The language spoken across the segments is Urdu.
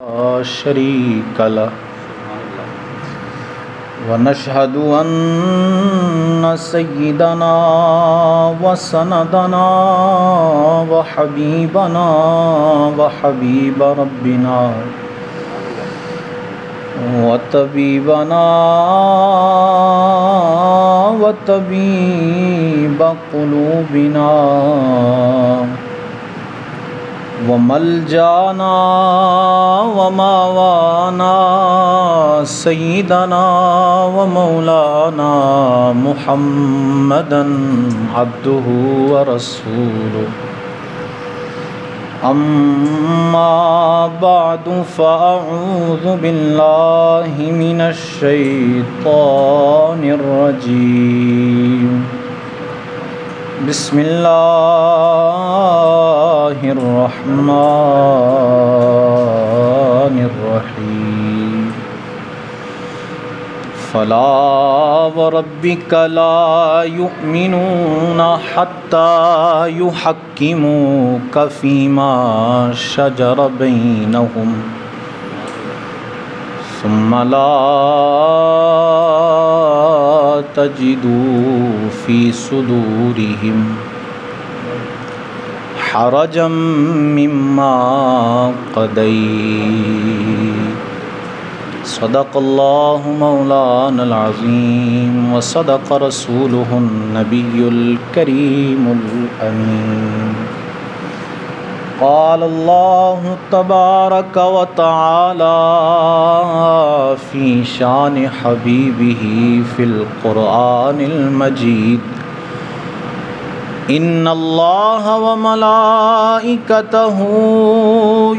لا شريك له ونشهد أن سيدنا وسندنا وحبيبنا وحبيب ربنا وطبيبنا وطبيب قلوبنا وملجانا وماوانا سيدنا ومولانا محمدا عبده ورسوله أما بعد فأعوذ بالله من الشيطان الرجيم بسم الله الرحمن الرحيم فلا وربك لا يؤمنون حتى يحكموك فيما شجر بينهم ثم لا تجدوا في صدورهم حرجا مما قضيت صدق الله مولانا العظيم وصدق رسوله النبي الكريم الأمين قال الله تبارك وتعالى في شان حبيبه في القرآن المجيد إن الله وملائكته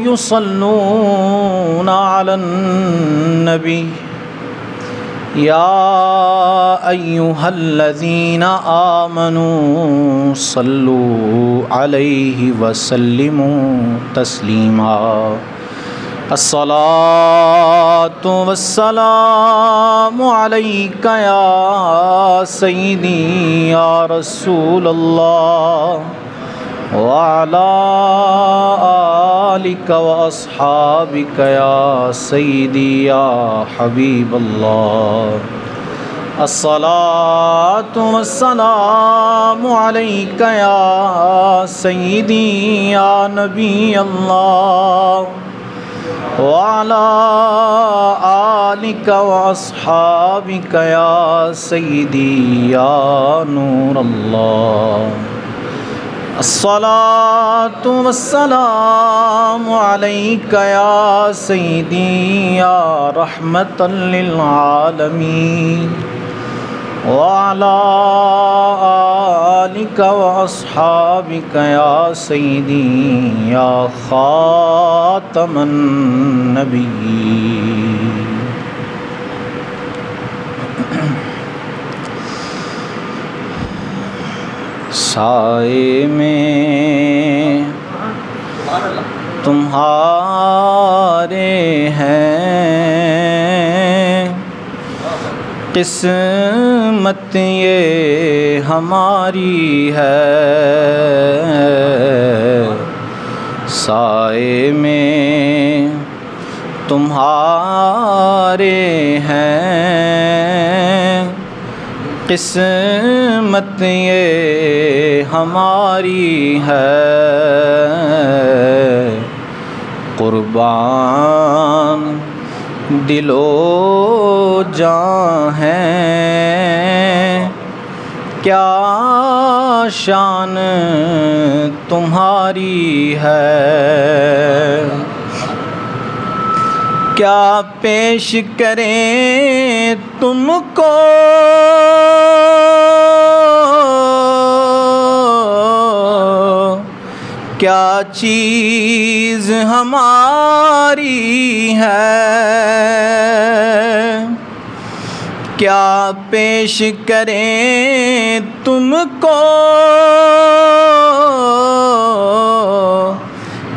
يصلون على النبي يا أيها الذين آمنوا صلوا عليه وسلموا تسليما الصلاة والسلام عليك يا سيدي يا رسول الله وعلى آلك وأصحابك يا سيدي يا حبيب الله الصلاة والسلام عليك يا سيدي يا نبي الله وعلى آلك وأصحابك يا سيدي يا نور الله الصلاة والسلام عليك يا سيدي يا رحمة للعالمين وعلى آلك وأصحابك يا سيدي يا خاتم النبيين سائے میں تمہارے ہیں قسمت یہ ہماری ہے سائے میں تمہارے ہیں قسمت یہ ہماری ہے قربان دل و جاں ہیں کیا شان تمہاری ہے کیا پیش کریں تم کو کیا چیز ہماری ہے کیا پیش کریں تم کو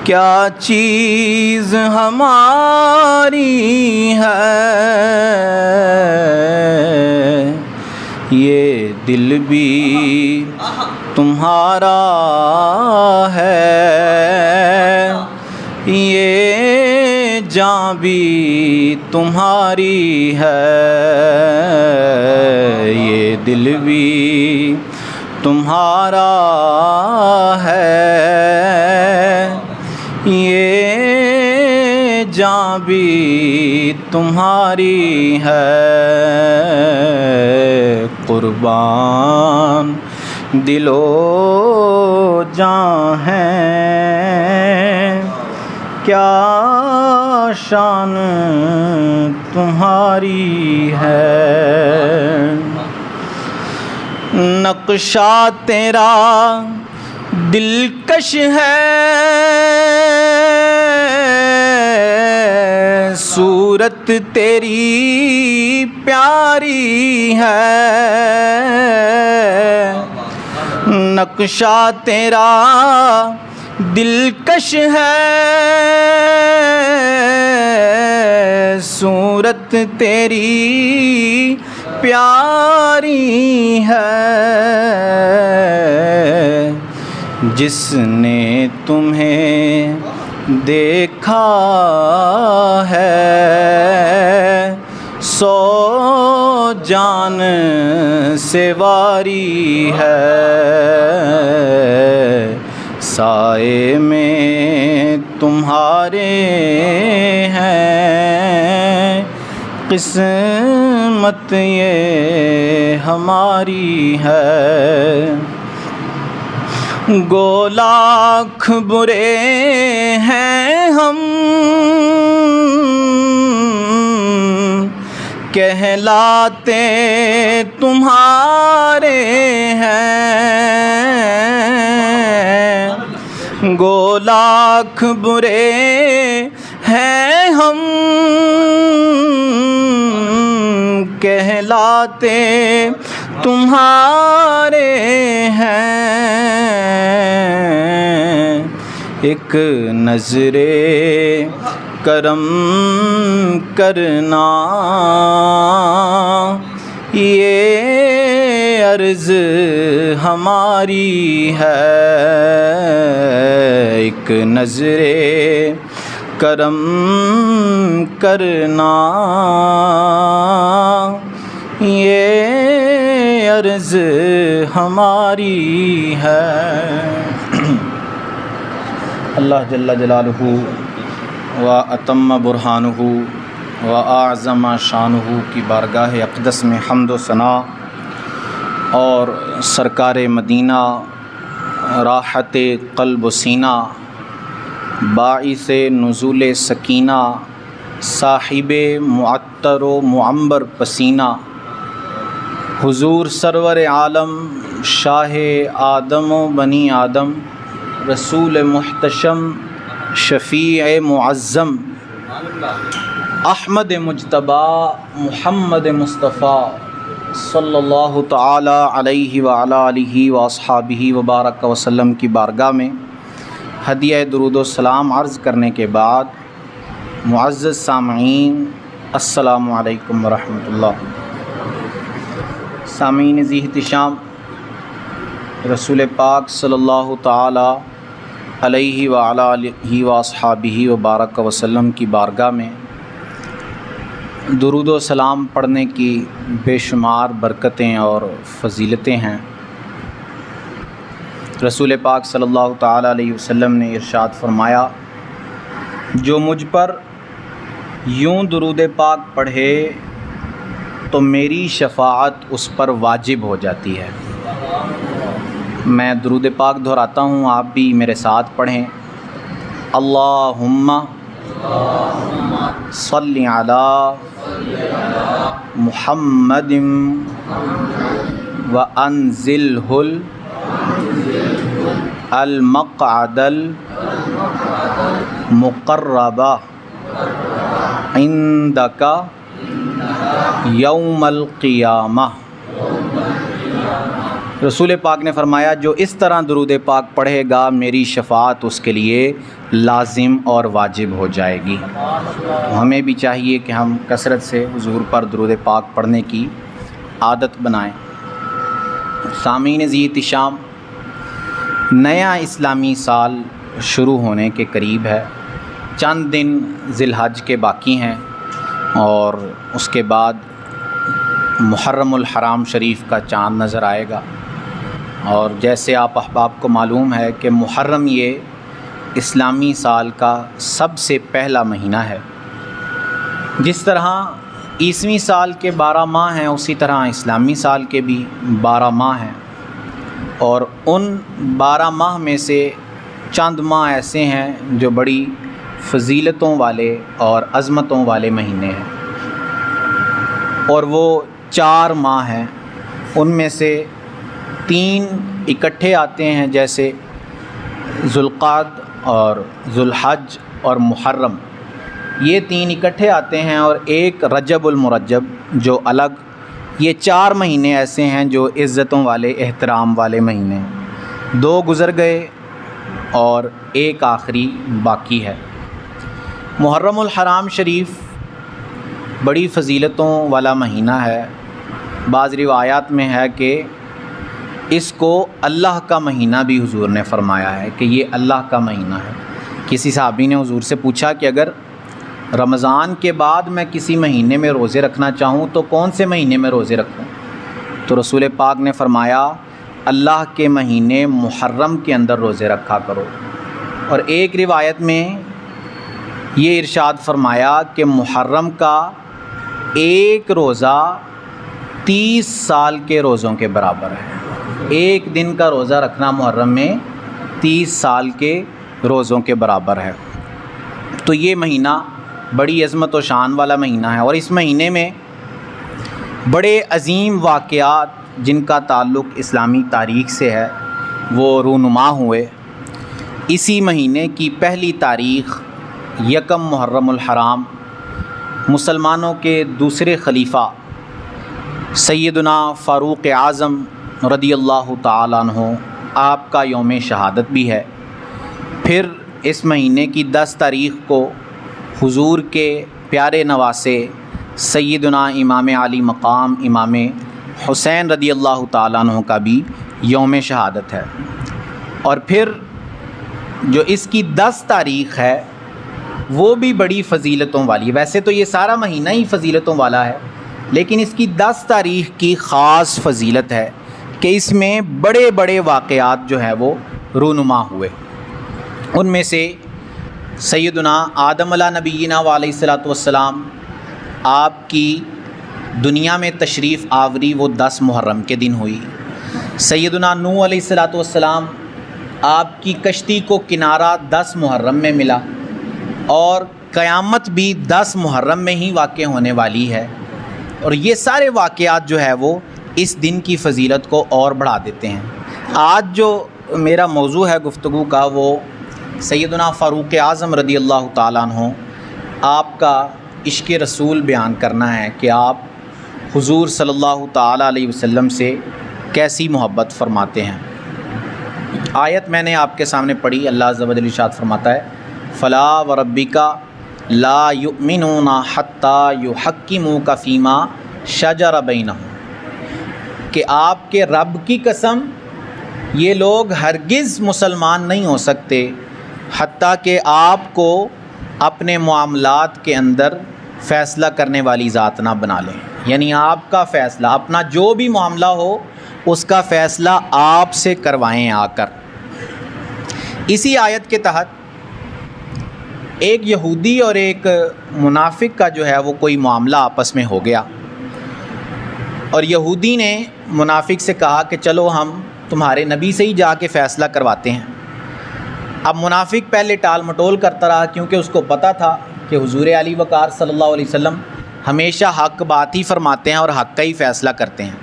کیا چیز ہماری ہے یہ دل بھی تمہارا ہے یہ جاں بھی تمہاری ہے، یہ دل بھی تمہارا ہے، یہ جاں بھی تمہاری ہے، قربان دل و جاں ہے، کیا شان تمہاری ہے۔ نقشہ تیرا دلکش ہے، صورت تیری پیاری ہے، نقشہ تیرا دلکش ہے، صورت تیری پیاری ہے، جس نے تمہیں دیکھا ہے، سو جان سے واری ہے، سائے میں تمہارے ہیں، قسمت یہ ہماری ہے، گو لاکھ برے ہیں ہم، کہلاتے تمہارے ہیں، گو لاکھ برے ہیں ہم، کہلاتے تمہارے ہیں، ایک نظر کرم کرنا یہ عرض ہماری ہے، ایک نظر کرم کرنا یہ عرض ہماری ہے۔ اللہ جل جلالہ و اتم برہانہ و اعظم شانہ کی بارگاہ اقدس میں حمد و ثنا اور سرکار مدینہ راحت قلب و سینہ، باعث نزول سکینہ، صاحب معطر و معنبر پسینہ، حضور سرور عالم شاہ آدم و بنی آدم، رسول محتشم شفیع معظم، احمد مجتبیٰ محمد مصطفیٰ صلی اللہ تعالی علیہ وعلی آلہ واصحابہ وبارک وسلم کی بارگاہ میں ہدیہ درود و سلام عرض کرنے کے بعد، معزز سامعین السلام علیکم ورحمۃ اللہ۔ سامعین ذی احتشام، رسول پاک صلی اللہ تعالی علیہ وعلی آلہ واصحابہ وبارک وسلم کی بارگاہ میں درود و سلام پڑھنے کی بے شمار برکتیں اور فضیلتیں ہیں۔ رسول پاک صلی اللہ تعالی علیہ وسلم نے ارشاد فرمایا، جو مجھ پر یوں درود پاک پڑھے تو میری شفاعت اس پر واجب ہو جاتی ہے۔ میں درود پاک دہراتا ہوں، آپ بھی میرے ساتھ پڑھیں۔ اللہم صلی علی محمد وانزلہ المقعد المقرب عندک یوم القیامہ۔ رسول پاک نے فرمایا، جو اس طرح درود پاک پڑھے گا میری شفاعت اس کے لیے لازم اور واجب ہو جائے گی۔ ہمیں بھی چاہیے کہ ہم کثرت سے حضور پر درود پاک پڑھنے کی عادت بنائیں۔ سامعین ذی احتشام، نیا اسلامی سال شروع ہونے کے قریب ہے۔ چند دن ذی الحج کے باقی ہیں اور اس کے بعد محرم الحرام شریف کا چاند نظر آئے گا۔ اور جیسے آپ احباب کو معلوم ہے کہ محرم یہ اسلامی سال کا سب سے پہلا مہینہ ہے۔ جس طرح عیسوی سال کے 12 ماہ ہیں اسی طرح اسلامی سال کے بھی 12 ماہ ہیں، اور ان 12 ماہ میں سے چند ماہ ایسے ہیں جو بڑی فضیلتوں والے اور عظمتوں والے مہینے ہیں، اور وہ 4 ماہ ہیں۔ ان میں سے 3 اکٹھے آتے ہیں، جیسے ذوالقعدہ اور ذوالحج اور محرم، یہ 3 اکٹھے آتے ہیں، اور ایک رجب المرجب جو الگ۔ یہ 4 مہینے ایسے ہیں جو عزتوں والے احترام والے مہینے ہیں۔ 2 گزر گئے اور ایک آخری باقی ہے۔ محرم الحرام شریف بڑی فضیلتوں والا مہینہ ہے۔ بعض روایات میں ہے کہ اس کو اللہ کا مہینہ بھی حضور نے فرمایا ہے کہ یہ اللہ کا مہینہ ہے۔ کسی صحابی نے حضور سے پوچھا کہ اگر رمضان کے بعد میں کسی مہینے میں روزے رکھنا چاہوں تو کون سے مہینے میں روزے رکھوں؟ تو رسول پاک نے فرمایا اللہ کے مہینے محرم کے اندر روزے رکھا کرو۔ اور ایک روایت میں یہ ارشاد فرمایا کہ محرم کا ایک روزہ 30 سال کے روزوں کے برابر ہے۔ ایک دن کا روزہ رکھنا محرم میں 30 سال کے روزوں کے برابر ہے۔ تو یہ مہینہ بڑی عظمت و شان والا مہینہ ہے، اور اس مہینے میں بڑے عظیم واقعات جن کا تعلق اسلامی تاریخ سے ہے وہ رونما ہوئے۔ اسی مہینے کی پہلی تاریخ 1 محرم الحرام مسلمانوں کے دوسرے خلیفہ سیدنا فاروق اعظم رضی اللہ تعالیٰ عنہ آپ کا یوم شہادت بھی ہے۔ پھر اس مہینے کی 10 تاریخ کو حضور کے پیارے نواسے سیدنا امام علی مقام امام حسین رضی اللہ تعالیٰ عنہ کا بھی یوم شہادت ہے۔ اور پھر جو اس کی 10 تاریخ ہے وہ بھی بڑی فضیلتوں والی ہے۔ ویسے تو یہ سارا مہینہ ہی فضیلتوں والا ہے، لیکن اس کی 10 تاریخ کی خاص فضیلت ہے کہ اس میں بڑے بڑے واقعات جو ہیں وہ رونما ہوئے۔ ان میں سے سیدنا آدم علیہ نبینا علیہ الصلاۃ والسلام آپ کی دنیا میں تشریف آوری وہ 10 محرم کے دن ہوئی۔ سیدنا نوح علیہ الصلاۃ والسلام آپ کی کشتی کو کنارہ 10 محرم میں ملا، اور قیامت بھی 10 محرم میں ہی واقع ہونے والی ہے۔ اور یہ سارے واقعات جو ہے وہ اس دن کی فضیلت کو اور بڑھا دیتے ہیں۔ آج جو میرا موضوع ہے گفتگو کا وہ سیدنا فاروق اعظم رضی اللہ تعالیٰ عنہ آپ کا عشق رسول بیان کرنا ہے کہ آپ حضور صلی اللہ تعالیٰ علیہ وسلم سے کیسی محبت فرماتے ہیں۔ آیت میں نے آپ کے سامنے پڑھی، اللہ عز و جل ارشاد فرماتا ہے فلا وربک لا یؤمنون حتی یحکموک فیما شجر بینہم، کہ آپ کے رب کی قسم یہ لوگ ہرگز مسلمان نہیں ہو سکتے حتیٰ کہ آپ کو اپنے معاملات کے اندر فیصلہ کرنے والی ذات نہ بنا لیں، یعنی آپ کا فیصلہ، اپنا جو بھی معاملہ ہو اس کا فیصلہ آپ سے کروائیں آ کر۔ اسی آیت کے تحت ایک یہودی اور ایک منافق کا جو ہے وہ کوئی معاملہ آپس میں ہو گیا، اور یہودی نے منافق سے کہا کہ چلو ہم تمہارے نبی سے ہی جا کے فیصلہ کرواتے ہیں۔ اب منافق پہلے ٹال مٹول کرتا رہا، کیونکہ اس کو پتہ تھا کہ حضور علی وقار صلی اللہ علیہ وسلم ہمیشہ حق بات ہی فرماتے ہیں اور حق کا ہی فیصلہ کرتے ہیں،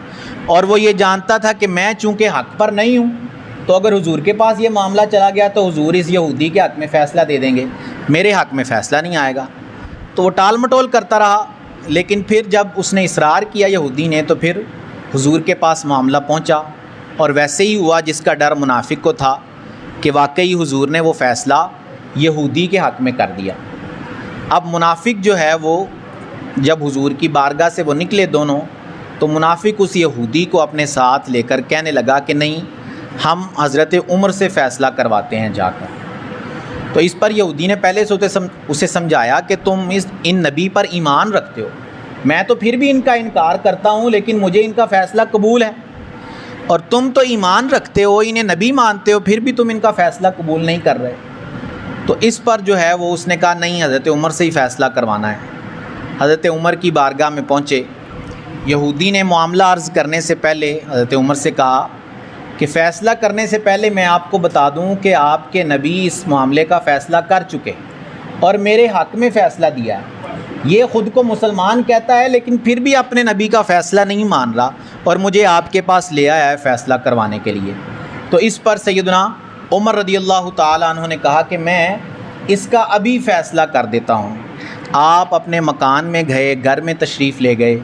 اور وہ یہ جانتا تھا کہ میں چونکہ حق پر نہیں ہوں تو اگر حضور کے پاس یہ معاملہ چلا گیا تو حضور اس یہودی کے حق میں فیصلہ دے دیں گے، میرے حق میں فیصلہ نہیں آئے گا۔ تو وہ ٹال مٹول کرتا رہا، لیکن پھر جب اس نے اصرار کیا یہودی نے تو پھر حضور کے پاس معاملہ پہنچا، اور ویسے ہی ہوا جس کا ڈر منافق کو تھا کہ واقعی حضور نے وہ فیصلہ یہودی کے حق میں کر دیا۔ اب منافق جو ہے وہ جب حضور کی بارگاہ سے وہ نکلے دونوں، تو منافق اس یہودی کو اپنے ساتھ لے کر کہنے لگا کہ نہیں، ہم حضرت عمر سے فیصلہ کرواتے ہیں جا کر۔ تو اس پر یہودی نے پہلے سے اسے سمجھایا کہ تم ان نبی پر ایمان رکھتے ہو، میں تو پھر بھی ان کا انکار کرتا ہوں لیکن مجھے ان کا فیصلہ قبول ہے، اور تم تو ایمان رکھتے ہو، انہیں نبی مانتے ہو، پھر بھی تم ان کا فیصلہ قبول نہیں کر رہے۔ تو اس پر جو ہے وہ اس نے کہا نہیں، حضرت عمر سے ہی فیصلہ کروانا ہے۔ حضرت عمر کی بارگاہ میں پہنچے، یہودی نے معاملہ عرض کرنے سے پہلے حضرت عمر سے کہا کہ فیصلہ کرنے سے پہلے میں آپ کو بتا دوں کہ آپ کے نبی اس معاملے کا فیصلہ کر چکے اور میرے حق میں فیصلہ دیا ہے۔ یہ خود کو مسلمان کہتا ہے لیکن پھر بھی اپنے نبی کا فیصلہ نہیں مان رہا اور مجھے آپ کے پاس لے آیا ہے فیصلہ کروانے کے لیے۔ تو اس پر سیدنا عمر رضی اللہ تعالیٰ عنہ نے کہا کہ میں اس کا ابھی فیصلہ کر دیتا ہوں۔ آپ اپنے مکان میں گئے، گھر میں تشریف لے گئے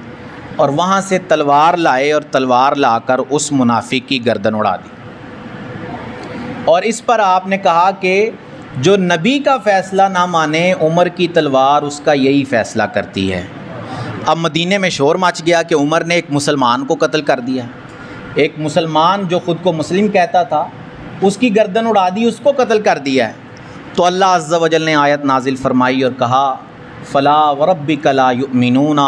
اور وہاں سے تلوار لائے اور تلوار لا کر اس منافق کی گردن اڑا دی، اور اس پر آپ نے کہا کہ جو نبی کا فیصلہ نہ مانے، عمر کی تلوار اس کا یہی فیصلہ کرتی ہے۔ اب مدینے میں شور مچ گیا کہ عمر نے ایک مسلمان کو قتل کر دیا، ایک مسلمان جو خود کو مسلم کہتا تھا اس کی گردن اڑا دی، اس کو قتل کر دیا ہے۔ تو اللہ عز و جل نے آیت نازل فرمائی اور کہا فلا وربک لا یؤمنون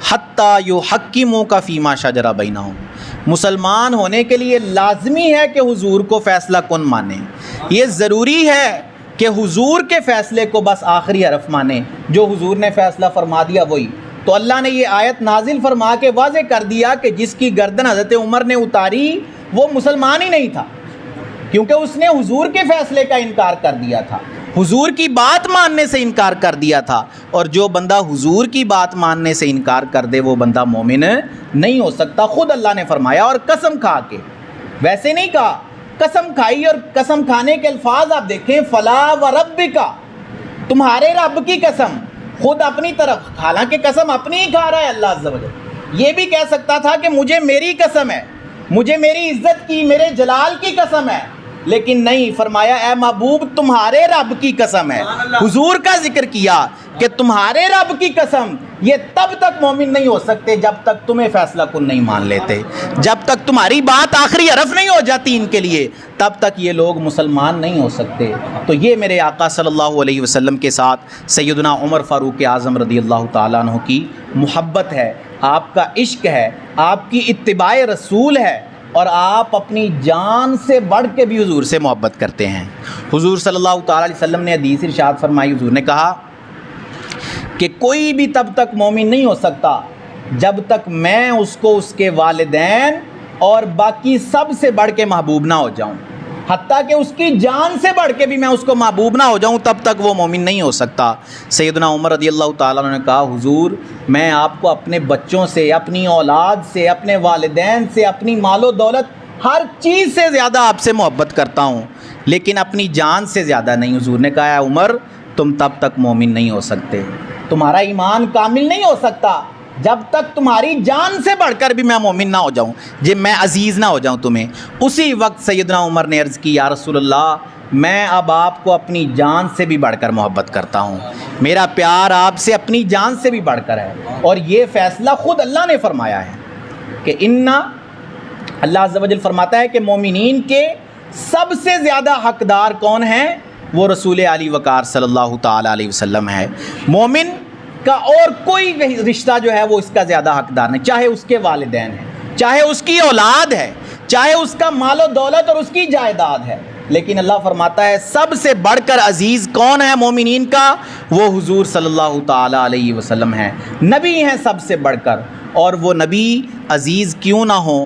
حتی یحکموک فیما شجر بینہم۔ مسلمان ہونے کے لیے لازمی ہے کہ حضور کو فیصلہ کن مانے، یہ ضروری ہے کہ حضور کے فیصلے کو بس آخری حرف مانے، جو حضور نے فیصلہ فرما دیا وہی۔ تو اللہ نے یہ آیت نازل فرما کے واضح کر دیا کہ جس کی گردن حضرت عمر نے اتاری وہ مسلمان ہی نہیں تھا، کیونکہ اس نے حضور کے فیصلے کا انکار کر دیا تھا، حضور کی بات ماننے سے انکار کر دیا تھا، اور جو بندہ حضور کی بات ماننے سے انکار کر دے وہ بندہ مومن نہیں ہو سکتا۔ خود اللہ نے فرمایا، اور قسم کھا کے، ویسے نہیں کہا، قسم کھائی، اور قسم کھانے کے الفاظ آپ دیکھیں، فلا وربک، تمہارے رب کی قسم، خود اپنی طرف، حالانکہ قسم اپنی ہی کھا رہا ہے اللہ عز و جل۔ یہ بھی کہہ سکتا تھا کہ مجھے میری قسم ہے، مجھے میری عزت کی، میرے جلال کی قسم ہے، لیکن نہیں، فرمایا اے محبوب تمہارے رب کی قسم ہے۔ حضور کا ذکر کیا کہ تمہارے رب کی قسم، یہ تب تک مومن نہیں ہو سکتے جب تک تمہیں فیصلہ کن نہیں مان لیتے، جب تک تمہاری بات آخری حرف نہیں ہو جاتی ان کے لیے، تب تک یہ لوگ مسلمان نہیں ہو سکتے۔ تو یہ میرے آقا صلی اللہ علیہ وسلم کے ساتھ سیدنا عمر فاروق اعظم رضی اللہ تعالیٰ عنہ کی محبت ہے، آپ کا عشق ہے، آپ کی اتباع رسول ہے، اور آپ اپنی جان سے بڑھ کے بھی حضور سے محبت کرتے ہیں۔ حضور صلی اللہ تعالیٰ علیہ وسلم نے حدیث ارشاد فرمائی، حضور نے کہا کہ کوئی بھی تب تک مومن نہیں ہو سکتا جب تک میں اس کو اس کے والدین اور باقی سب سے بڑھ کے محبوب نہ ہو جاؤں، حتیٰ کہ اس کی جان سے بڑھ کے بھی میں اس کو محبوب نہ ہو جاؤں، تب تک وہ مومن نہیں ہو سکتا۔ سیدنا عمر رضی اللہ تعالیٰ عنہ نے کہا حضور میں آپ کو اپنے بچوں سے، اپنی اولاد سے، اپنے والدین سے، اپنی مال و دولت، ہر چیز سے زیادہ آپ سے محبت کرتا ہوں، لیکن اپنی جان سے زیادہ نہیں۔ حضور نے کہا اے عمر تم تب تک مومن نہیں ہو سکتے، تمہارا ایمان کامل نہیں ہو سکتا جب تک تمہاری جان سے بڑھ کر بھی میں مومن نہ ہو جاؤں، جب میں عزیز نہ ہو جاؤں تمہیں۔ اسی وقت سیدنا عمر نے عرض کی یا رسول اللہ میں اب آپ کو اپنی جان سے بھی بڑھ کر محبت کرتا ہوں، میرا پیار آپ سے اپنی جان سے بھی بڑھ کر ہے، اور یہ فیصلہ خود اللہ نے فرمایا ہے کہ اللہ عز و جل فرماتا ہے کہ مومنین کے سب سے زیادہ حقدار کون ہیں؟ وہ رسول علی وقار صلی اللہ تعالیٰ علیہ وسلم ہے۔ مومن کا اور کوئی رشتہ جو ہے وہ اس کا زیادہ حقدار نہیں، چاہے اس کے والدین ہیں، چاہے اس کی اولاد ہے، چاہے اس کا مال و دولت اور اس کی جائیداد ہے، لیکن اللہ فرماتا ہے سب سے بڑھ کر عزیز کون ہے مومنین کا؟ وہ حضور صلی اللہ تعالیٰ علیہ وسلم ہیں، نبی ہیں سب سے بڑھ کر۔ اور وہ نبی عزیز کیوں نہ ہوں،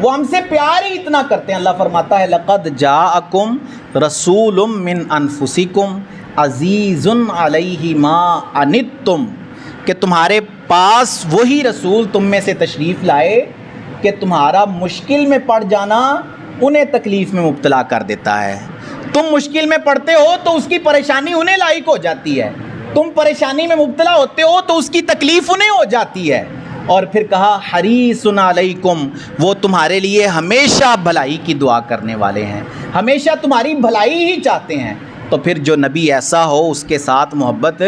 وہ ہم سے پیار ہی اتنا کرتے ہیں۔ اللہ فرماتا ہے لقد جاءکم رسول من انفسکم عزیز علیہ ما عنتم، کہ تمہارے پاس وہی رسول تم میں سے تشریف لائے کہ تمہارا مشکل میں پڑ جانا انہیں تکلیف میں مبتلا کر دیتا ہے۔ تم مشکل میں پڑتے ہو تو اس کی پریشانی انہیں لاحق ہو جاتی ہے، تم پریشانی میں مبتلا ہوتے ہو تو اس کی تکلیف انہیں ہو جاتی ہے۔ اور پھر کہا حریص علیکم، وہ تمہارے لیے ہمیشہ بھلائی کی دعا کرنے والے ہیں، ہمیشہ تمہاری بھلائی ہی چاہتے ہیں۔ تو پھر جو نبی ایسا ہو اس کے ساتھ محبت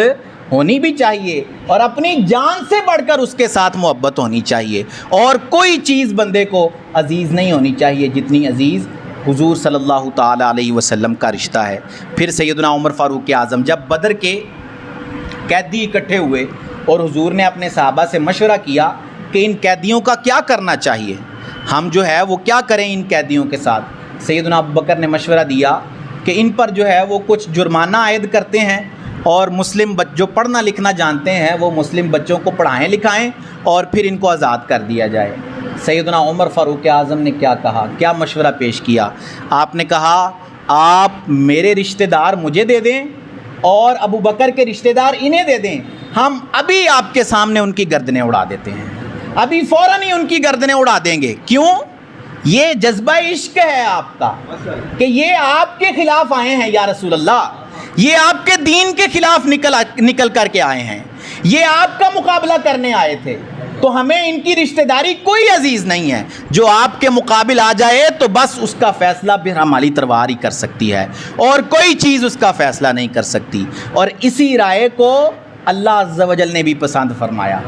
ہونی بھی چاہیے، اور اپنی جان سے بڑھ کر اس کے ساتھ محبت ہونی چاہیے، اور کوئی چیز بندے کو عزیز نہیں ہونی چاہیے جتنی عزیز حضور صلی اللہ تعالیٰ علیہ وسلم کا رشتہ ہے۔ پھر سیدنا عمر فاروق اعظم جب بدر کے قیدی اکٹھے ہوئے اور حضور نے اپنے صحابہ سے مشورہ کیا کہ ان قیدیوں کا کیا کرنا چاہیے، ہم جو ہے وہ کیا کریں ان قیدیوں کے ساتھ، سیدنا ابوبکر نے مشورہ دیا کہ ان پر جو ہے وہ کچھ جرمانہ عائد کرتے ہیں اور مسلم جو پڑھنا لکھنا جانتے ہیں وہ مسلم بچوں کو پڑھائیں لکھائیں اور پھر ان کو آزاد کر دیا جائے۔ سیدنا عمر فاروق اعظم نے کیا کہا، کیا مشورہ پیش کیا؟ آپ نے کہا آپ میرے رشتہ دار مجھے دے دیں اور ابو بکر کے رشتہ دار انہیں دے دیں، ہم ابھی آپ کے سامنے ان کی گردنیں اڑا دیتے ہیں، ابھی فوراً ہی ان کی گردنیں اڑا دیں گے۔ کیوں؟ یہ جذبہ عشق ہے آپ کا کہ یہ آپ کے خلاف آئے ہیں یا رسول اللہ، یہ آپ کے دین کے خلاف نکل کر کے آئے ہیں، یہ آپ کا مقابلہ کرنے آئے تھے، تو ہمیں ان کی رشتہ داری کوئی عزیز نہیں ہے، جو آپ کے مقابل آ جائے تو بس اس کا فیصلہ پھر ہماری تلوار ہی کر سکتی ہے اور کوئی چیز اس کا فیصلہ نہیں کر سکتی۔ اور اسی رائے کو اللہ عز و جل نے بھی پسند فرمایا،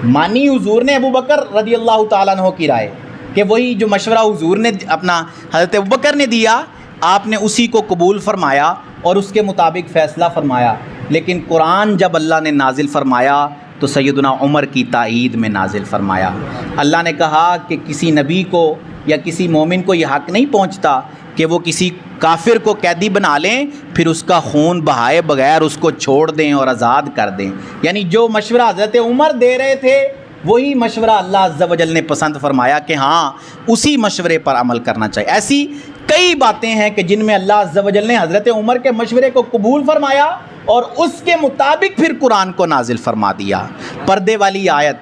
مانی حضور نے ابو بکر رضی اللہ تعالیٰ عنہ کی رائے کہ وہی جو مشورہ حضور نے اپنا حضرت ابو بکر نے دیا آپ نے اسی کو قبول فرمایا اور اس کے مطابق فیصلہ فرمایا۔ لیکن قرآن جب اللہ نے نازل فرمایا تو سیدنا عمر کی تائید میں نازل فرمایا۔ اللہ نے کہا کہ کسی نبی کو یا کسی مومن کو یہ حق نہیں پہنچتا کہ وہ کسی کافر کو قیدی بنا لیں پھر اس کا خون بہائے بغیر اس کو چھوڑ دیں اور آزاد کر دیں، یعنی جو مشورہ حضرت عمر دے رہے تھے وہی مشورہ اللہ عز و جل نے پسند فرمایا کہ ہاں اسی مشورے پر عمل کرنا چاہیے۔ ایسی کئی باتیں ہیں کہ جن میں اللہ عز و جل نے حضرت عمر کے مشورے کو قبول فرمایا اور اس کے مطابق پھر قرآن کو نازل فرما دیا۔ پردے والی آیت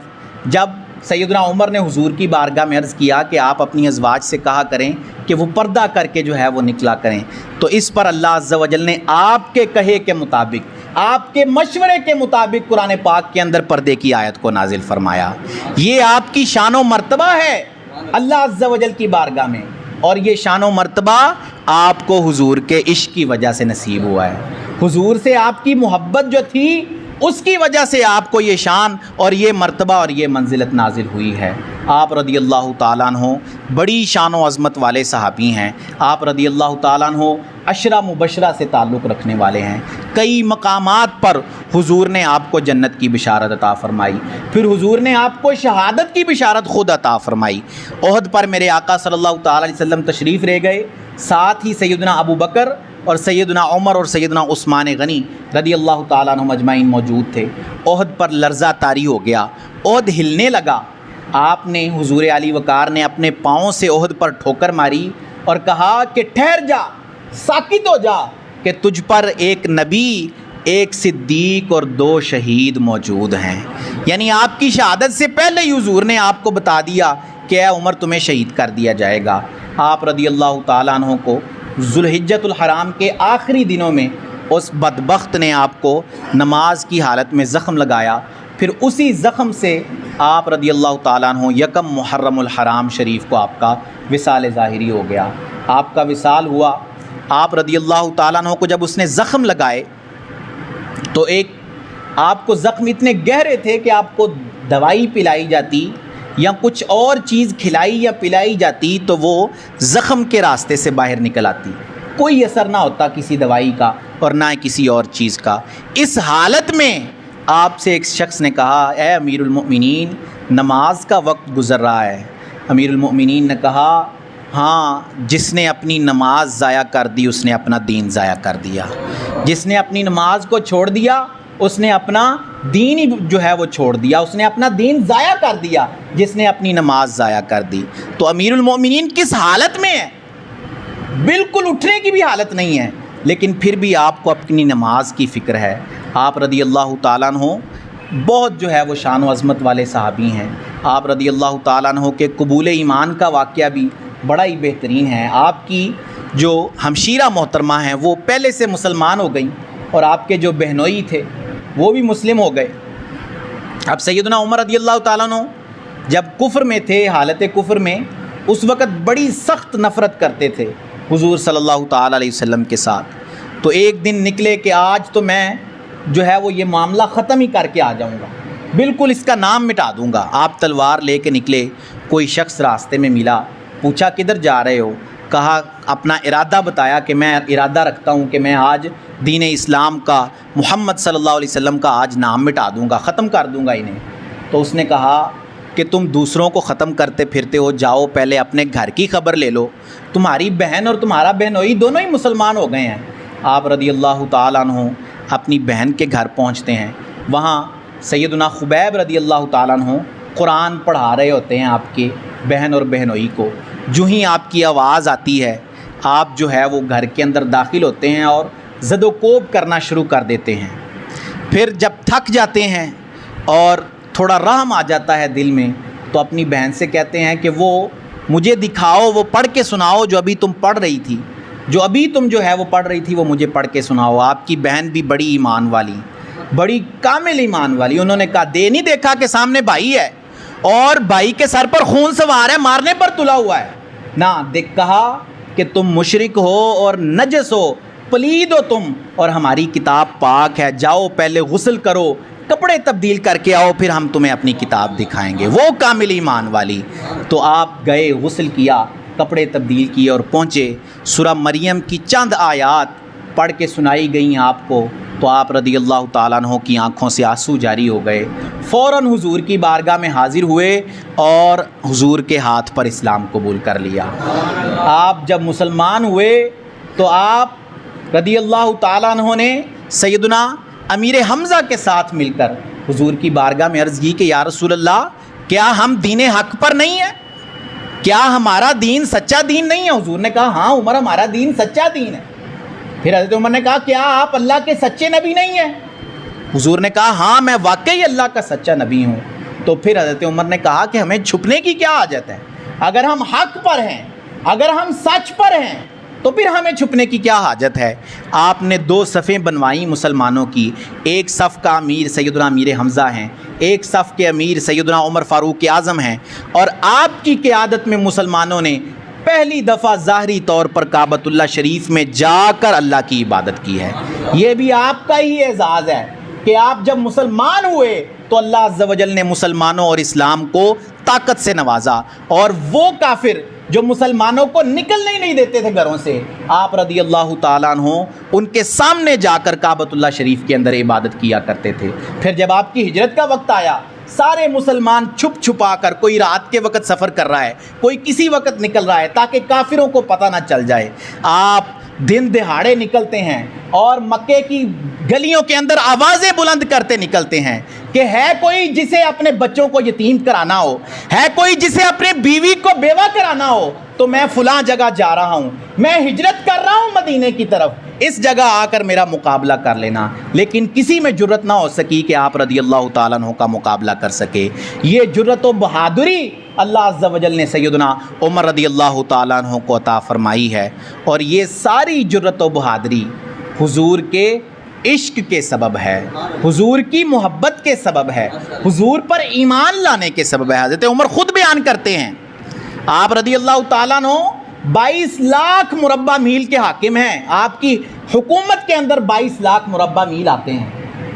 جب سیدنا عمر نے حضور کی بارگاہ میں عرض کیا کہ آپ اپنی ازواج سے کہا کریں کہ وہ پردہ کر کے جو ہے وہ نکلا کریں، تو اس پر اللہ عز و جل نے آپ کے کہے کے مطابق، آپ کے مشورے کے مطابق قرآن پاک کے اندر پردے کی آیت کو نازل فرمایا۔ یہ آپ کی شان و مرتبہ ہے اللہ عز و جل کی بارگاہ میں، اور یہ شان و مرتبہ آپ کو حضور کے عشق کی وجہ سے نصیب ہوا ہے۔ حضور سے آپ کی محبت جو تھی اس کی وجہ سے آپ کو یہ شان اور یہ مرتبہ اور یہ منزلت نازل ہوئی ہے۔ آپ رضی اللہ تعالیٰ عنہ بڑی شان و عظمت والے صحابی ہیں۔ آپ رضی اللہ تعالیٰ عنہ عشرہ مبشرہ سے تعلق رکھنے والے ہیں۔ کئی مقامات پر حضور نے آپ کو جنت کی بشارت عطا فرمائی، پھر حضور نے آپ کو شہادت کی بشارت خود عطا فرمائی۔ احد پر میرے آقا صلی اللہ تعالیٰ علیہ وسلم تشریف لے گئے، ساتھ ہی سیدنا ابو بکر اور سیدنا عمر اور سیدنا عثمان غنی رضی اللہ تعالیٰ عنہ مجمعین موجود تھے۔ احد پر لرزہ طاری ہو گیا، احد ہلنے لگا۔ آپ نے حضور علی وقار نے اپنے پاؤں سے احد پر ٹھوکر ماری اور کہا کہ ٹھہر جا، ساکت ہو جا، کہ تجھ پر ایک نبی، ایک صدیق اور 2 شہید موجود ہیں۔ یعنی آپ کی شہادت سے پہلے ہی حضور نے آپ کو بتا دیا کہ اے عمر تمہیں شہید کر دیا جائے گا۔ آپ رضی اللہ تعالیٰ عنہ کو ذوالحجۃ الحرام کے آخری دنوں میں اس بدبخت نے آپ کو نماز کی حالت میں زخم لگایا، پھر اسی زخم سے آپ رضی اللہ تعالیٰ عنہ یکم محرم الحرام شریف کو آپ کا وصال ظاہری ہو گیا۔ آپ کا وصال ہوا۔ آپ رضی اللہ تعالیٰ عنہ کو جب اس نے زخم لگائے تو ایک آپ کو زخم اتنے گہرے تھے کہ آپ کو دوائی پلائی جاتی یا کچھ اور چیز کھلائی یا پلائی جاتی تو وہ زخم کے راستے سے باہر نکل آتی، کوئی اثر نہ ہوتا کسی دوائی کا اور نہ کسی اور چیز کا۔ اس حالت میں آپ سے ایک شخص نے کہا اے امیر المؤمنین نماز کا وقت گزر رہا ہے۔ امیر المؤمنین نے کہا ہاں، جس نے اپنی نماز ضائع کر دی اس نے اپنا دین ضائع کر دیا، جس نے اپنی نماز کو چھوڑ دیا اس نے اپنا دین ہی جو ہے وہ چھوڑ دیا، اس نے اپنا دین ضائع کر دیا جس نے اپنی نماز ضائع کر دی۔ تو امیر المؤمنین کس حالت میں ہے؟ بالکل اٹھنے کی بھی حالت نہیں ہے، لیکن پھر بھی آپ کو اپنی نماز کی فکر ہے۔ آپ رضی اللہ تعالیٰ عنہ بہت جو ہے وہ شان و عظمت والے صحابی ہیں۔ آپ رضی اللہ تعالیٰ عنہ کے قبول ایمان کا واقعہ بھی بڑا ہی بہترین ہے۔ آپ کی جو ہمشیرہ محترمہ ہیں وہ پہلے سے مسلمان ہو گئیں اور آپ کے جو بہنوئی تھے وہ بھی مسلم ہو گئے۔ اب سیدنا عمر رضی اللہ تعالیٰ عنہ جب کفر میں تھے، حالت کفر میں، اس وقت بڑی سخت نفرت کرتے تھے حضور صلی اللہ تعالیٰ علیہ وسلم کے ساتھ۔ تو ایک دن نکلے کہ آج تو میں جو ہے وہ یہ معاملہ ختم ہی کر کے آ جاؤں گا، بالکل اس کا نام مٹا دوں گا۔ آپ تلوار لے کے نکلے، کوئی شخص راستے میں ملا، پوچھا کدھر جا رہے ہو؟ کہا اپنا ارادہ بتایا کہ میں ارادہ رکھتا ہوں کہ میں آج دین اسلام کا محمد صلی اللہ علیہ وسلم کا آج نام مٹا دوں گا، ختم کر دوں گا انہیں. تو اس نے کہا کہ تم دوسروں کو ختم کرتے پھرتے ہو، جاؤ پہلے اپنے گھر کی خبر لے لو. تمہاری بہن اور تمہارا بہنوئی دونوں ہی مسلمان ہو گئے ہیں. آپ رضی اللہ تعالیٰ عنہ اپنی بہن کے گھر پہنچتے ہیں. وہاں سیدنا خبیب رضی اللہ تعالیٰ عنہ قرآن پڑھا رہے ہوتے ہیں آپ کے بہن اور بہنوئی کو. جو ہی آپ کی آواز آتی ہے آپ جو ہے وہ گھر کے اندر داخل ہوتے ہیں اور زد و کوب کرنا شروع کر دیتے ہیں. پھر جب تھک جاتے ہیں اور تھوڑا رحم آ جاتا ہے دل میں تو اپنی بہن سے کہتے ہیں کہ وہ مجھے دکھاؤ، وہ پڑھ کے سناؤ جو ابھی تم پڑھ رہی تھی، جو ابھی تم جو ہے وہ پڑھ رہی تھی وہ مجھے پڑھ کے سناؤ. آپ کی بہن بھی بڑی ایمان والی، بڑی کامل ایمان والی. انہوں نے کہا دے نہیں دیکھا کہ سامنے بھائی ہے اور بھائی کے سر پر خون سوار ہے، مارنے پر تلا ہوا ہے نہ. کہا کہ تم مشرک ہو اور نجس ہو، پلید ہو تم، اور ہماری کتاب پاک ہے. جاؤ پہلے غسل کرو، کپڑے تبدیل کر کے آؤ، پھر ہم تمہیں اپنی کتاب دکھائیں گے. وہ کامل ایمان والی. تو آپ گئے، غسل کیا، کپڑے تبدیل کیے اور پہنچے. سورہ مریم کی چند آیات پڑھ کے سنائی گئیں آپ کو تو آپ رضی اللہ تعالیٰ عنہ کی آنکھوں سے آنسو جاری ہو گئے. فوراً حضور کی بارگاہ میں حاضر ہوئے اور حضور کے ہاتھ پر اسلام قبول کر لیا. آپ جب مسلمان ہوئے تو آپ رضی اللہ تعالیٰ عنہ نے سیدنا امیر حمزہ کے ساتھ مل کر حضور کی بارگاہ میں عرض کی کہ یا رسول اللہ کیا ہم دین حق پر نہیں ہیں؟ کیا ہمارا دین سچا دین نہیں ہے؟ حضور نے کہا ہاں عمر ہمارا دین سچا دین ہے. پھر حضرت عمر نے کہا کیا آپ اللہ کے سچے نبی نہیں ہیں؟ حضور نے کہا ہاں میں واقعی اللہ کا سچا نبی ہوں. تو پھر حضرت عمر نے کہا کہ ہمیں چھپنے کی کیا حاجت ہے؟ اگر ہم حق پر ہیں، اگر ہم سچ پر ہیں تو پھر ہمیں چھپنے کی کیا حاجت ہے؟ آپ نے 2 صفیں بنوائیں مسلمانوں کی. ایک صف کا امیر سیدنا امیر حمزہ ہیں، ایک صف کے امیر سیدنا عمر فاروق اعظم ہیں، اور آپ کی قیادت میں مسلمانوں نے پہلی دفعہ ظاہری طور پر کعبۃ اللہ شریف میں جا کر اللہ کی عبادت کی ہے. یہ بھی آپ کا ہی اعزاز ہے کہ آپ جب مسلمان ہوئے تو اللہ عز و جل نے مسلمانوں اور اسلام کو طاقت سے نوازا، اور وہ کافر جو مسلمانوں کو نکلنے ہی نہیں دیتے تھے گھروں سے، آپ رضی اللہ تعالیٰ عنہ ان کے سامنے جا کر کعبۃ اللہ شریف کے اندر عبادت کیا کرتے تھے. پھر جب آپ کی ہجرت کا وقت آیا سارے مسلمان چھپ چھپا کر، کوئی رات کے وقت سفر کر رہا ہے، کوئی کسی وقت نکل رہا ہے تاکہ کافروں کو پتہ نہ چل جائے. آپ دن دہاڑے نکلتے ہیں اور مکے کی گلیوں کے اندر آوازیں بلند کرتے نکلتے ہیں کہ ہے کوئی جسے اپنے بچوں کو یتیم کرانا ہو، ہے کوئی جسے اپنے بیوی کو بیوہ کرانا ہو تو میں فلاں جگہ جا رہا ہوں، میں ہجرت کر رہا ہوں مدینے کی طرف، اس جگہ آ کر میرا مقابلہ کر لینا. لیکن کسی میں جرت نہ ہو سکی کہ آپ رضی اللہ تعالیٰ عنہ کا مقابلہ کر سکے. یہ جرت و بہادری اللہ عز و جل نے سیدنا عمر رضی اللہ تعالیٰ عنہ کو عطا فرمائی ہے، اور یہ ساری جرت و بہادری حضور کے عشق کے سبب ہے، حضور کی محبت کے سبب ہے، حضور پر ایمان لانے کے سبب ہے. حضرت عمر خود بیان کرتے ہیں آپ رضی اللہ تعالیٰ عنہ 22 لاکھ مربع میل کے حاکم ہیں. آپ کی حکومت کے اندر 22 لاکھ مربع میل آتے ہیں.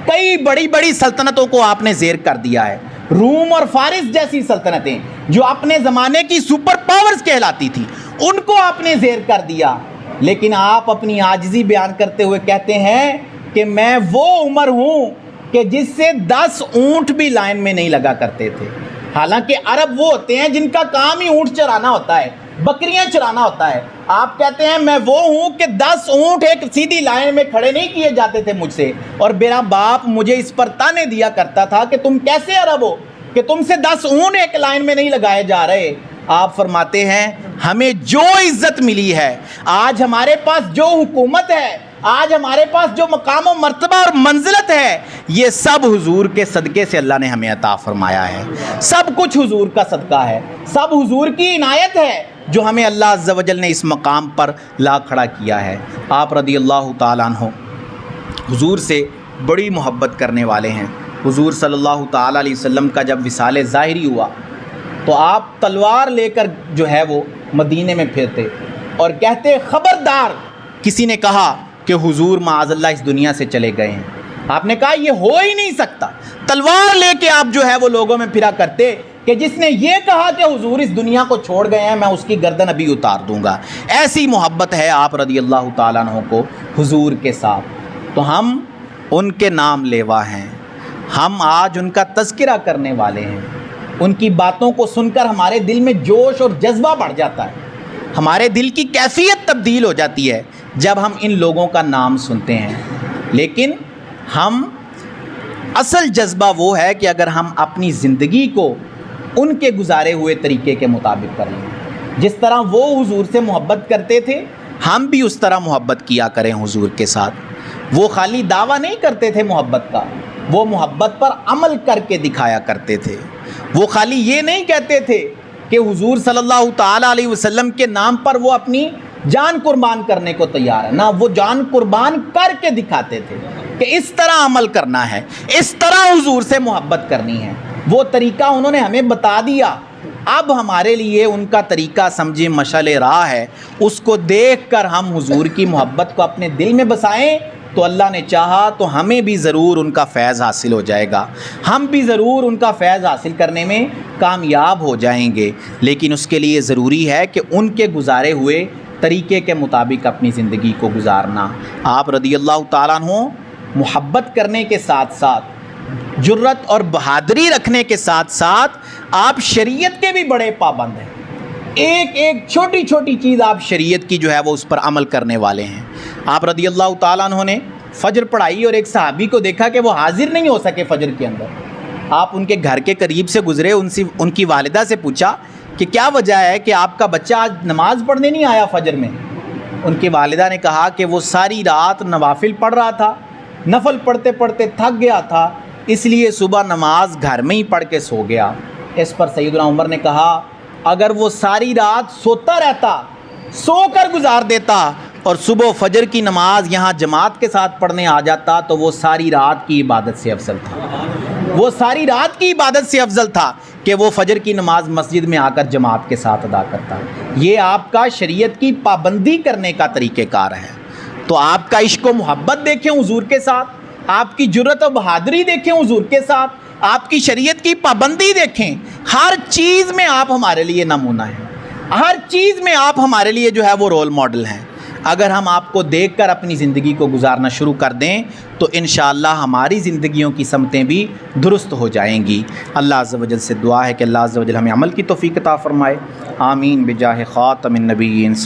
کئی بڑی بڑی سلطنتوں کو آپ نے زیر کر دیا ہے. روم اور فارس جیسی سلطنتیں جو اپنے زمانے کی سپر پاورز کہلاتی تھی ان کو آپ نے زیر کر دیا. لیکن آپ اپنی عاجزی بیان کرتے ہوئے کہتے ہیں کہ میں وہ عمر ہوں کہ جس سے 10 اونٹ بھی لائن میں نہیں لگا کرتے تھے. حالانکہ عرب وہ ہوتے ہیں جن کا کام ہی اونٹ چرانا ہوتا ہے، بکریاں چرانا ہوتا ہے. آپ کہتے ہیں میں وہ ہوں کہ 10 اونٹ ایک سیدھی لائن میں کھڑے نہیں کیے جاتے تھے مجھ سے، اور میرا باپ مجھے اس پر تانے دیا کرتا تھا کہ تم کیسے عرب ہو کہ تم سے 10 اونٹ ایک لائن میں نہیں لگائے جا رہے. آپ فرماتے ہیں ہمیں جو عزت ملی ہے، آج ہمارے پاس جو حکومت ہے، آج ہمارے پاس جو مقام و مرتبہ اور منزلت ہے، یہ سب حضور کے صدقے سے اللہ نے ہمیں عطا فرمایا ہے. سب کچھ حضور کا صدقہ ہے، سب حضور کی عنایت ہے جو ہمیں اللہ عز و جل نے اس مقام پر لا کھڑا کیا ہے. آپ رضی اللہ تعالیٰ عنہ حضور سے بڑی محبت کرنے والے ہیں. حضور صلی اللہ تعالیٰ علیہ وسلم کا جب وصال ظاہری ہوا تو آپ تلوار لے کر جو ہے وہ مدینے میں پھرتے اور کہتے خبردار. کسی نے کہا کہ حضور معاذ اللہ اس دنیا سے چلے گئے ہیں. آپ نے کہا یہ ہو ہی نہیں سکتا. تلوار لے کے آپ جو ہے وہ لوگوں میں پھرا کرتے کہ جس نے یہ کہا کہ حضور اس دنیا کو چھوڑ گئے ہیں میں اس کی گردن ابھی اتار دوں گا۔ ایسی محبت ہے آپ رضی اللہ تعالیٰ عنہ کو حضور کے ساتھ، تو ہم ان کے نام لیوا ہیں، ہم آج ان کا تذکرہ کرنے والے ہیں۔ ان کی باتوں کو سن کر ہمارے دل میں جوش اور جذبہ بڑھ جاتا ہے، ہمارے دل کی کیفیت تبدیل ہو جاتی ہے جب ہم ان لوگوں کا نام سنتے ہیں۔ لیکن ہم اصل جذبہ وہ ہے کہ اگر ہم اپنی زندگی کو ان کے گزارے ہوئے طریقے کے مطابق کر لیں، جس طرح وہ حضور سے محبت کرتے تھے ہم بھی اس طرح محبت کیا کریں حضور کے ساتھ۔ وہ خالی دعویٰ نہیں کرتے تھے محبت کا، وہ محبت پر عمل کر کے دکھایا کرتے تھے۔ وہ خالی یہ نہیں کہتے تھے کہ حضور صلی اللہ تعالیٰ علیہ وسلم کے نام پر وہ اپنی جان قربان کرنے کو تیار ہے، نہ وہ جان قربان کر کے دکھاتے تھے کہ اس طرح عمل کرنا ہے، اس طرح حضور سے محبت کرنی ہے۔ وہ طریقہ انہوں نے ہمیں بتا دیا، اب ہمارے لیے ان کا طریقہ سمجھے مشعل راہ ہے، اس کو دیکھ کر ہم حضور کی محبت کو اپنے دل میں بسائیں تو اللہ نے چاہا تو ہمیں بھی ضرور ان کا فیض حاصل ہو جائے گا، ہم بھی ضرور ان کا فیض حاصل کرنے میں کامیاب ہو جائیں گے۔ لیکن اس کے لیے ضروری ہے کہ ان کے گزارے ہوئے طریقے کے مطابق اپنی زندگی کو گزارنا۔ آپ رضی اللہ تعالیٰ عنہ محبت کرنے کے ساتھ ساتھ جرت اور بہادری رکھنے کے ساتھ ساتھ آپ شریعت کے بھی بڑے پابند ہیں، ایک ایک چھوٹی چھوٹی چیز آپ شریعت کی جو ہے وہ اس پر عمل کرنے والے ہیں۔ آپ رضی اللہ تعالیٰ عنہ نے فجر پڑھائی اور ایک صحابی کو دیکھا کہ وہ حاضر نہیں ہو سکے فجر کے اندر۔ آپ ان کے گھر کے قریب سے گزرے، ان کی والدہ سے پوچھا کہ کیا وجہ ہے کہ آپ کا بچہ آج نماز پڑھنے نہیں آیا فجر میں؟ ان کی والدہ نے کہا کہ وہ ساری رات نوافل پڑھ رہا تھا، نفل پڑھتے پڑھتے تھک گیا تھا، اس لیے صبح نماز گھر میں ہی پڑھ کے سو گیا۔ اس پر سیدنا عمر نے کہا اگر وہ ساری رات سوتا رہتا، سو کر گزار دیتا اور صبح فجر کی نماز یہاں جماعت کے ساتھ پڑھنے آ جاتا تو وہ ساری رات کی عبادت سے افضل تھا، وہ ساری رات کی عبادت سے افضل تھا کہ وہ فجر کی نماز مسجد میں آ کر جماعت کے ساتھ ادا کرتا۔ یہ آپ کا شریعت کی پابندی کرنے کا طریقہ کار ہے۔ تو آپ کا عشق و محبت دیکھیں حضور کے ساتھ، آپ کی جرت و بہادری دیکھیں حضور کے ساتھ، آپ کی شریعت کی پابندی دیکھیں، ہر چیز میں آپ ہمارے لیے نمونہ ہیں، ہر چیز میں آپ ہمارے لیے جو ہے وہ رول ماڈل ہیں۔ اگر ہم آپ کو دیکھ کر اپنی زندگی کو گزارنا شروع کر دیں تو انشاءاللہ ہماری زندگیوں کی سمتیں بھی درست ہو جائیں گی۔ اللہ عز و جل سے دعا ہے کہ اللہ عز و جل ہمیں عمل کی توفیق عطا فرمائے، آمین بجاہ خاتم النبیین۔